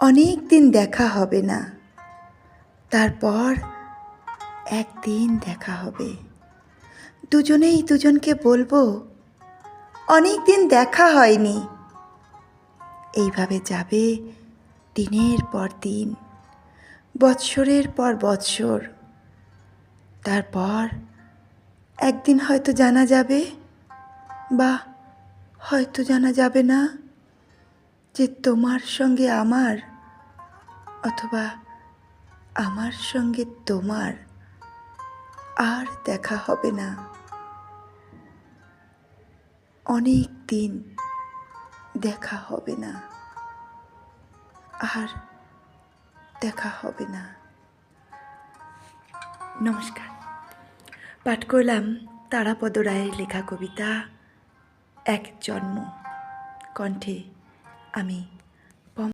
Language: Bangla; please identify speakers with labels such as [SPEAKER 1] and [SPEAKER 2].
[SPEAKER 1] অনেক দিন দেখা হবে না, তারপর একদিন দেখা হবে। দুজনেই দুজনকে বলবো, অনেক দিন দেখা হয়নি। এইভাবে যাবে দিনের পর দিন, বৎসরের পর বৎসর। তারপর একদিন হয়তো জানা যাবে, বা হয়তো জানা যাবে না, যে তোমার সঙ্গে আমার, অথবা আমার সঙ্গে তোমার আর দেখা হবে না। অনেক দিন দেখা হবে না, আর দেখা হবে না। নমস্কার। পাঠ করলাম তারাপদ রায়ের লেখা কবিতা এক জন্ম। কণ্ঠে আমি